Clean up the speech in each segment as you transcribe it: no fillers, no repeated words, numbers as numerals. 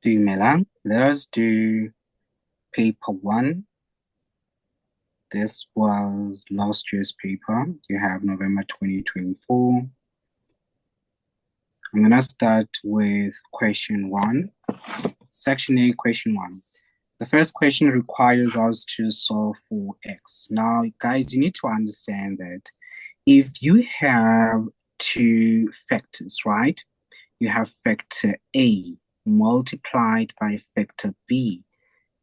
Dumela. Let us do paper one. This was last year's paper. You have November 2024. I'm going to start with question one. Section A, question one. The first question requires us to solve for x. Now, guys, you need to understand that if you have two factors, right? You have factor A multiplied by factor B,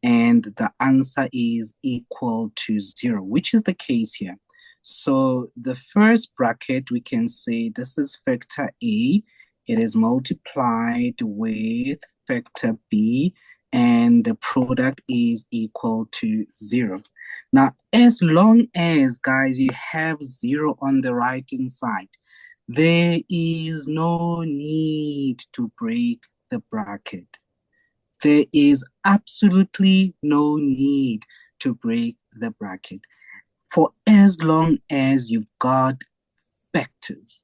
and the answer is equal to 0, which is the case here. So the first bracket, we can say this is factor A. It is multiplied with factor B, and the product is equal to 0. Now, as long as, guys, you have 0 on the right-hand side, there is no need to break the bracket. There is absolutely no need to break the bracket for as long as you've got factors.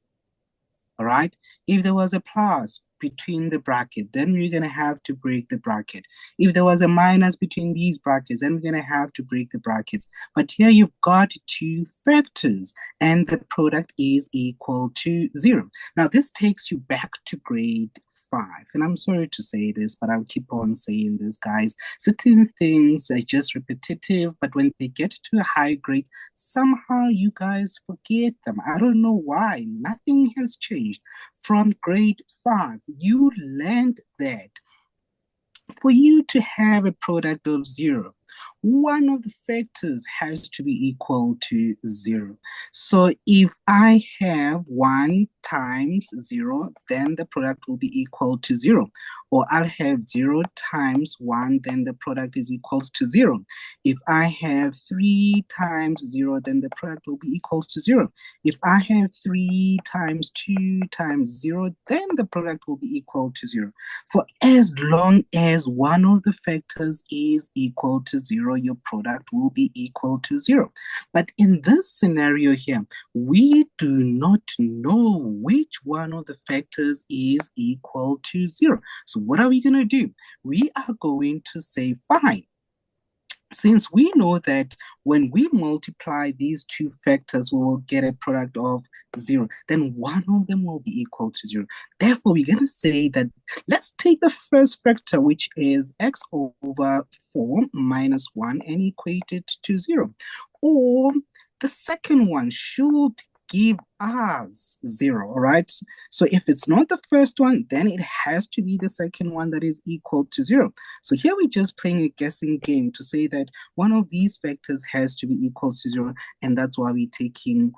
All right? If there was a plus between the bracket, then we're going to have to break the bracket. If there was a minus between these brackets, then we're going to have to break the brackets. But here you've got two factors, and the product is equal to 0. Now, this takes you back to grade 5. And I'm sorry to say this, but I'll keep on saying this, guys. Certain things are just repetitive, but when they get to a high grade, somehow you guys forget them. I don't know why. Nothing has changed. From grade 5, you learned that for you to have a product of 0, one of the factors has to be equal to 0. So if I have 1 times 0, then the product will be equal to 0. Or I'll have 0 times 1, then the product is equals to 0. If I have 3 times 0, then the product will be equals to 0. If I have 3 times 2 times 0, then the product will be equal to 0. For as long as one of the factors is equal to 0, your product will be equal to 0. But in this scenario here, we do not know which one of the factors is equal to 0. So what are we going to do? We are going to say, fine. Since we know that when we multiply these two factors, we will get a product of 0, then one of them will be equal to 0. Therefore, we're going to say that let's take the first factor, which is x over 4 minus 1, and equate it to 0. Or the second one should give us 0, all right? So if it's not the first one, then it has to be the second one that is equal to 0. So here we're just playing a guessing game to say that one of these factors has to be equal to 0, and that's why we're taking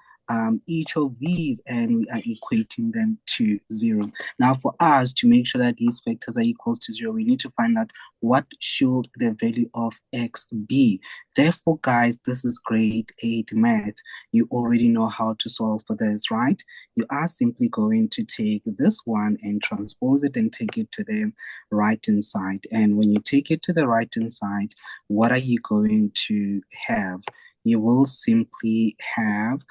each of these and we are equating them to 0. Now, for us to make sure that these factors are equal to 0, we need to find out what should the value of x be. Therefore, guys, this is grade 8 math. You already know how to solve for this, right? You are simply going to take this one and transpose it and take it to the right-hand side. And when you take it to the right-hand side, what are you going to have? You will simply have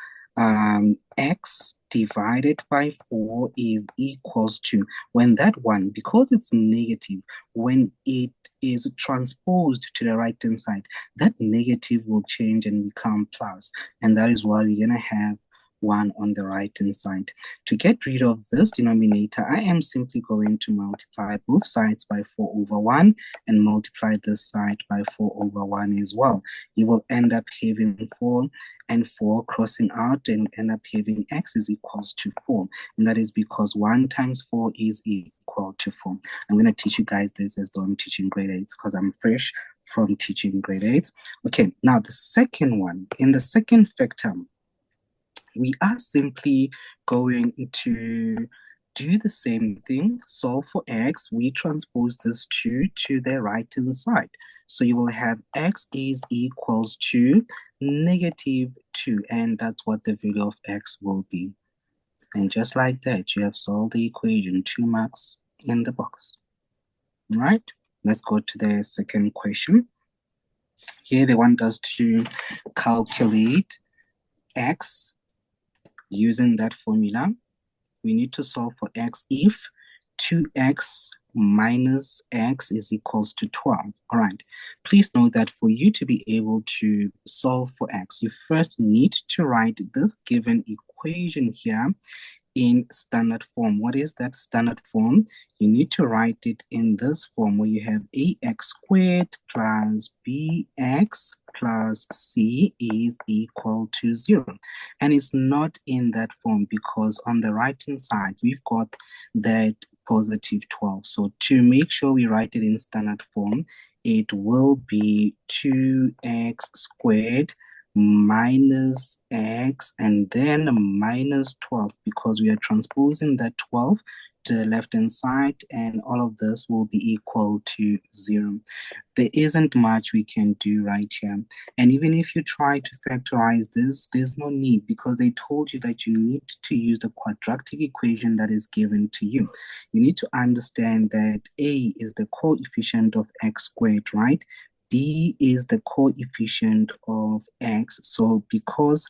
x divided by 4 is equals to, when that one, because it's negative, when it is transposed to the right-hand side, that negative will change and become plus. And that is why we're going to have 1 on the right-hand side. To get rid of this denominator, I am simply going to multiply both sides by 4 over 1 and multiply this side by 4 over 1 as well. You will end up having 4 and 4 crossing out and end up having x is equals to 4. And that is because 1 times 4 is equal to 4. I'm going to teach you guys this as though I'm teaching grade 8 because I'm fresh from teaching grade 8. Okay, now the second one, in the second factor, we are simply going to do the same thing, solve for x. We transpose this 2 to the right-hand side. So you will have x is equals to negative 2, and that's what the value of x will be. And just like that, you have solved the equation, 2 marks in the box. All right, let's go to the second question. Here they want us to calculate x using that formula. We need to solve for x if 2x minus x is equals to 12. All right. Please note that for you to be able to solve for x, you first need to write this given equation here in standard form. What is that standard form? You need to write it in this form where you have ax squared plus bx plus c is equal to 0. And it's not in that form because on the right hand side, we've got that positive 12. So to make sure we write it in standard form, it will be 2x squared minus x and then minus 12 because we are transposing that 12 to the left hand side, and all of this will be equal to 0. There isn't much we can do right here. And even if you try to factorize this, there's no need because they told you that you need to use the quadratic equation that is given to you. You need to understand that a is the coefficient of x squared, right? B is the coefficient of x. So because